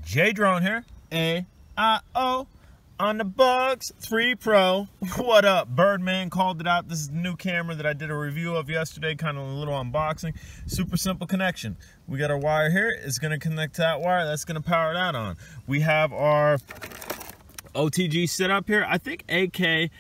J Drone here, AIO on the Bugs 3 Pro. What up? Birdman called it out. This is the new camera that I did a review of yesterday, kind of a little unboxing. Super simple connection. We got our wire here. It's going to connect to that wire. That's going to power that on. We have our OTG set up here. I think AKK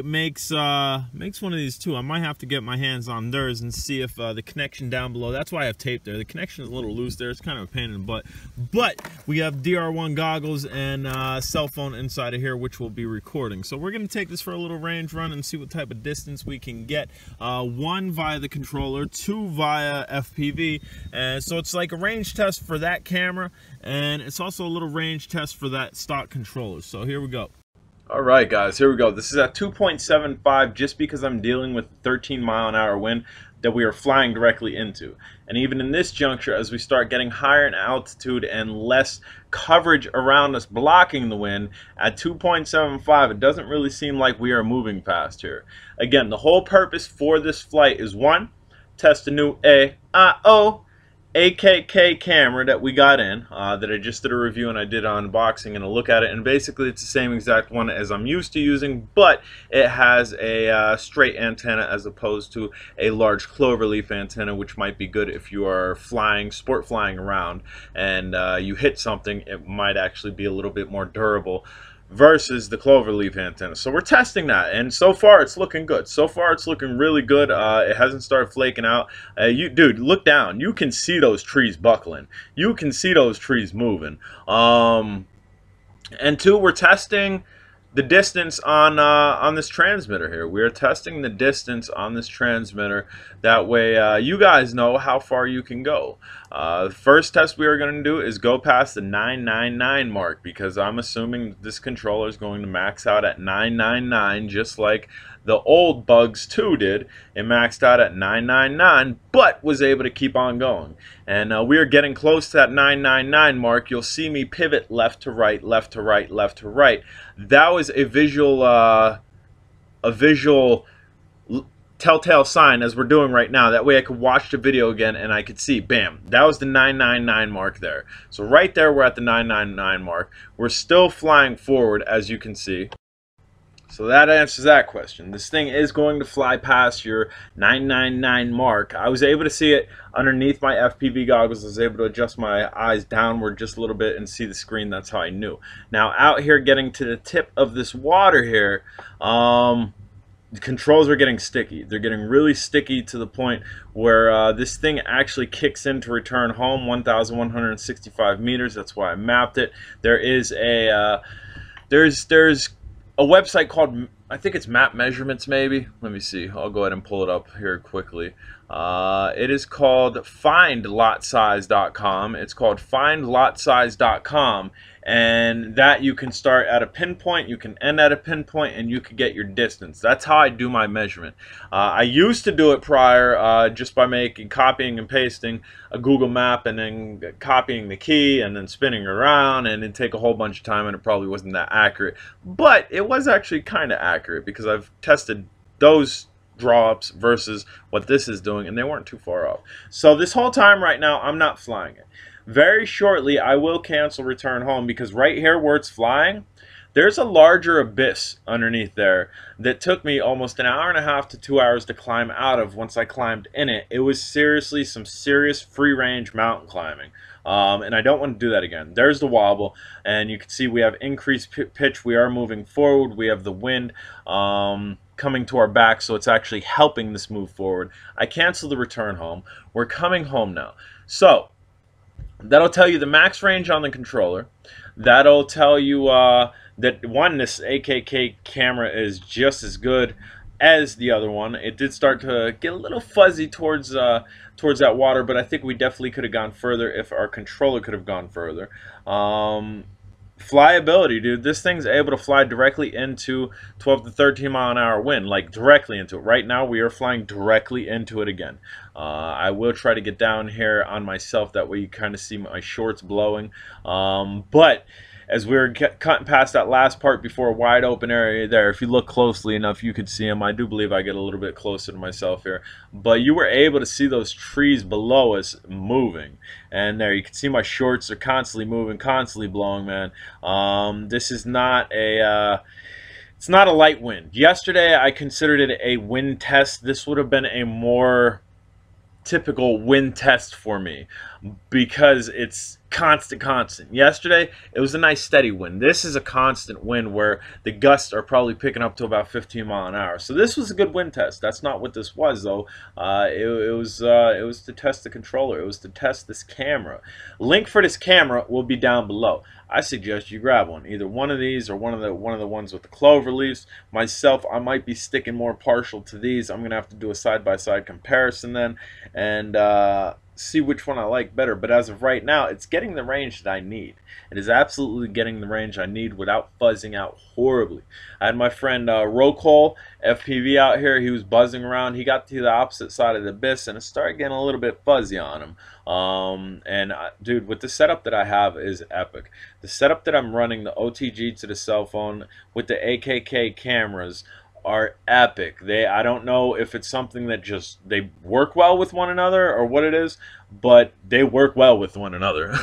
makes one of these too. I might have to get my hands on theirs and see if the connection down below, that's why I have tape there. The connection is a little loose there. It's kind of a pain in the butt. But we have DR1 goggles and cell phone inside of here, which we'll be recording. So we're going to take this for a little range run and see what type of distance we can get. One via the controller, two via FPV. And so it's like a range test for that camera, and it's also a little range test for that stock controller. So here we go. Alright guys, here we go. This is at 2.75 just because I'm dealing with 13-mile-an-hour wind that we are flying directly into. And even in this juncture, as we start getting higher in altitude and less coverage around us blocking the wind, at 2.75 it doesn't really seem like we are moving past here. Again, the whole purpose for this flight is one, test a new AIO AKK camera that we got in, that I just did a review and I did an unboxing and a look at it, and basically it's the same exact one as I'm used to using, but it has a straight antenna as opposed to a large cloverleaf antenna, which might be good if you are flying, sport flying around, and you hit something. It might actually be a little bit more durable versus the cloverleaf antenna. So we're testing that, and so far it's looking good. So far it's looking really good. It hasn't started flaking out. Dude, look down. You can see those trees buckling. You can see those trees moving. And two, we're testing the distance on this transmitter here. We are testing the distance on this transmitter. That way you guys know how far you can go. The first test we are going to do is go past the 999 mark, because I'm assuming this controller is going to max out at 999 just like the old Bugs 2 did. It maxed out at 999 but was able to keep on going. And we are getting close to that 999 mark. You'll see me pivot left to right, left to right, left to right. That was a visual telltale sign, as we're doing right now. That way I could watch the video again and I could see, bam, that was the 999 mark there. So right there we're at the 999 mark. We're still flying forward, as you can see. So that answers that question. This thing is going to fly past your 999 mark. I was able to see it underneath my FPV goggles. I was able to adjust my eyes downward just a little bit and see the screen. That's how I knew. Now out here getting to the tip of this water here, the controls are getting sticky. They're getting really sticky to the point where this thing actually kicks in to return home, 1,165 meters. That's why I mapped it. There is a there's a website called, I think it's Map Measurements maybe. Let me see. I'll go ahead and pull it up here quickly. It is called findlotsize.com. It's called findlotsize.com, and that you can start at a pinpoint, you can end at a pinpoint, and you can get your distance. That's how I do my measurement. I used to do it prior just by copying and pasting a Google map and then copying the key and then spinning around, and it'd take a whole bunch of time and it probably wasn't that accurate. But it was actually kind of accurate because I've tested those draw-ups versus what this is doing, and they weren't too far off. So this whole time right now I'm not flying it. Very shortly I will cancel return home, because right here where it's flying, there's a larger abyss underneath there that took me almost an hour and a half to 2 hours to climb out of. Once I climbed in it, it was seriously some serious free range mountain climbing. And I don't want to do that again. There's the wobble, and you can see we have increased pitch. We are moving forward. We have the wind coming to our back, so it's actually helping this move forward. I canceled the return home. We're coming home now. So that'll tell you the max range on the controller. That'll tell you that one, this AKK camera is just as good as the other one. It did start to get a little fuzzy towards that water, but I think we definitely could have gone further if our controller could have gone further. Flyability, dude, this thing's able to fly directly into 12 to 13 mile an hour wind, like directly into it. Right now we are flying directly into it again. I will try to get down here on myself, that way you kind of see my shorts blowing, but as we were cutting past that last part before a wide open area there, if you look closely enough, you could see them. I do believe I get a little bit closer to myself here, but you were able to see those trees below us moving. And there, you can see my shorts are constantly moving, constantly blowing, man. This is not a... it's not a light wind. Yesterday, I considered it a wind test. This would have been a more typical wind test for me because it's constant. Yesterday, it was a nice steady wind. This is a constant wind where the gusts are probably picking up to about 15 miles an hour. So this was a good wind test. That's not what this was, though. It was to test the controller. It was to test this camera. Link for this camera will be down below. I suggest you grab one, either one of these or one of the ones with the clover leaves. Myself, I might be sticking more partial to these. I'm gonna have to do a side-by-side comparison then, and see which one I like better. But as of right now, it's getting the range that I need. It is absolutely getting the range I need without fuzzing out horribly. I had my friend Rocol FPV out here. He was buzzing around. He got to the opposite side of the abyss and it started getting a little bit fuzzy on him. Dude, with the setup that I have is epic. The setup that I'm running, the OTG to the cell phone with the AKK cameras, are epic. I don't know if it's something that just they work well with one another or what it is, but they work well with one another.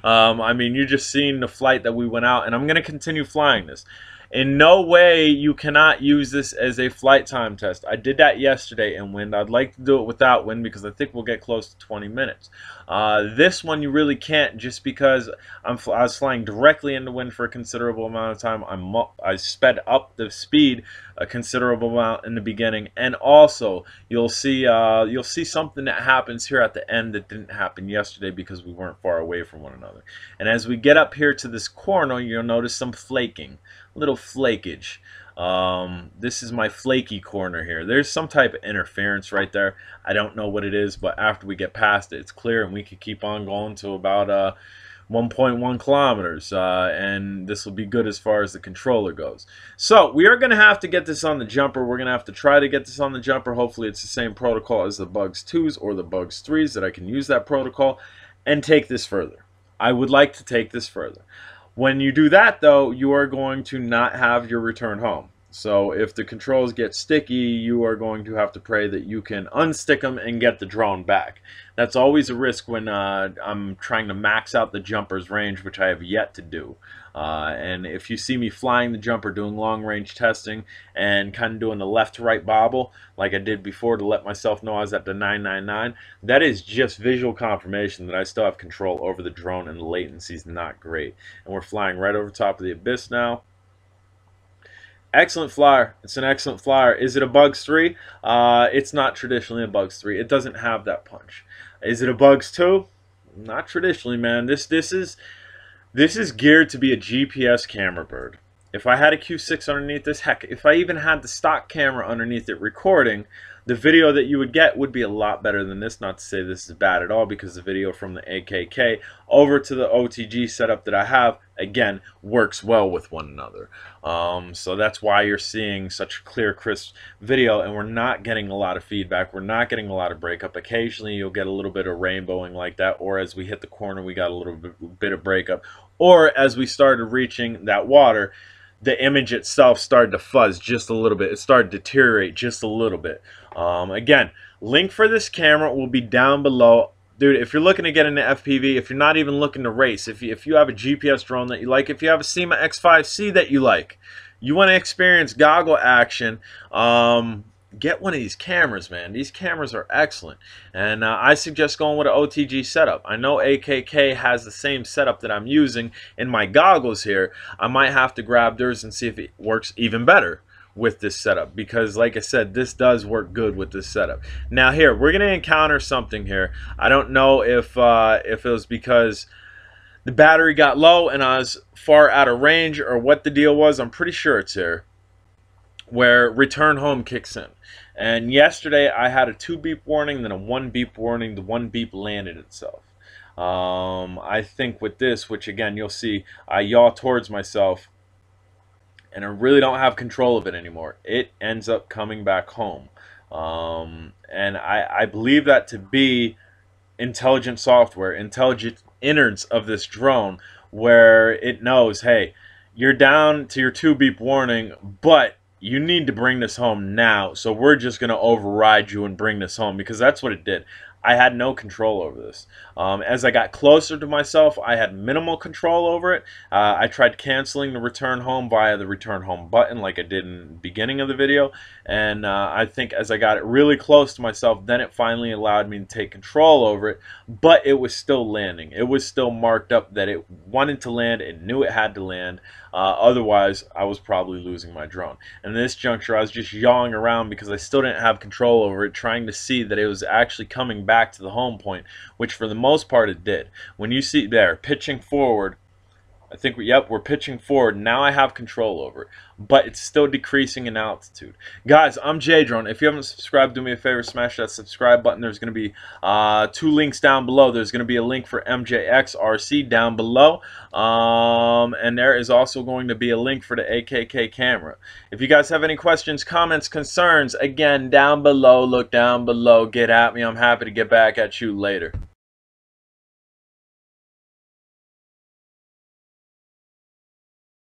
I mean, you just seen the flight that we went out, and I'm gonna continue flying this. In no way you cannot use this as a flight time test. I did that yesterday in wind. I'd like to do it without wind because I think we'll get close to 20 minutes. This one you really can't, just because I was flying directly into wind for a considerable amount of time. I sped up the speed a considerable amount in the beginning, and also you'll see something that happens here at the end that didn't happen yesterday because we weren't far away from one another. And as we get up here to this corner, you'll notice some flaking. Little flakage. This is my flaky corner here. There's some type of interference right there. I don't know what it is, but after we get past it, it's clear, and we can keep on going to about 1.1 kilometers, and this will be good as far as the controller goes. So we are going to have to get this on the jumper. We're going to have to try to get this on the jumper. Hopefully it's the same protocol as the Bugs 2s or the Bugs 3s, that I can use that protocol and take this further. I would like to take this further. When you do that, though, you are going to not have your return home. So if the controls get sticky, you are going to have to pray that you can unstick them and get the drone back. That's always a risk when I'm trying to max out the jumper's range, which I have yet to do. And if you see me flying the jumper, doing long-range testing, and kind of doing the left-to-right bobble, like I did before to let myself know I was at the 999, that is just visual confirmation that I still have control over the drone, and the latency is not great. And we're flying right over top of the abyss now. Excellent flyer. It's an excellent flyer. Is it a Bugs 3? It's not traditionally a Bugs 3. It doesn't have that punch. Is it a Bugs 2? Not traditionally, man. This is geared to be a GPS camera bird. If I had a Q6 underneath this, heck, if I even had the stock camera underneath it recording, the video that you would get would be a lot better than this. Not to say this is bad at all, because the video from the AKK over to the OTG setup that I have, again, works well with one another. So that's why you're seeing such a clear, crisp video, and we're not getting a lot of feedback. We're not getting a lot of breakup. Occasionally you'll get a little bit of rainbowing like that, or as we hit the corner we got a little bit of breakup, or as we started reaching that water, the image itself started to fuzz just a little bit. It started to deteriorate just a little bit. Again, link for this camera will be down below. Dude, if you're looking to get into FPV, if you're not even looking to race, if you have a GPS drone that you like, if you have a SEMA X5C that you like, you want to experience goggle action, get one of these cameras, man. These cameras are excellent. And I suggest going with an OTG setup. I know AKK has the same setup that I'm using in my goggles here. I might have to grab theirs and see if it works even better with this setup, because like I said, this does work good with this setup. Now here, we're going to encounter something here. I don't know if it was because the battery got low and I was far out of range or what the deal was. I'm pretty sure it's here, where return home kicks in. And yesterday I had a 2 beep warning, then a 1 beep warning. The 1 beep landed itself. I think with this, which again you'll see, I yaw towards myself and I really don't have control of it anymore. It ends up coming back home. And I believe that to be intelligent software, intelligent innards of this drone, where it knows, hey, you're down to your 2 beep warning, but you need to bring this home now, so we're just going to override you and bring this home, because that's what it did. I had no control over this. As I got closer to myself, I had minimal control over it. I tried canceling the return home via the return home button like I did in the beginning of the video, and I think as I got it really close to myself, then it finally allowed me to take control over it, but it was still landing. It was still marked up that it wanted to land, it knew it had to land. Otherwise, I was probably losing my drone. And in this juncture, I was just yawing around because I still didn't have control over it, trying to see that it was actually coming back to the home point, which for the most part it did. When you see there, pitching forward, I think, yep, we're pitching forward. Now I have control over it, but it's still decreasing in altitude. Guys, I'm J-Drone. If you haven't subscribed, do me a favor, smash that subscribe button. There's going to be 2 links down below. There's going to be a link for MJX RC down below, and there is also going to be a link for the AKK camera. If you guys have any questions, comments, concerns, again, down below, look down below, get at me. I'm happy to get back at you later.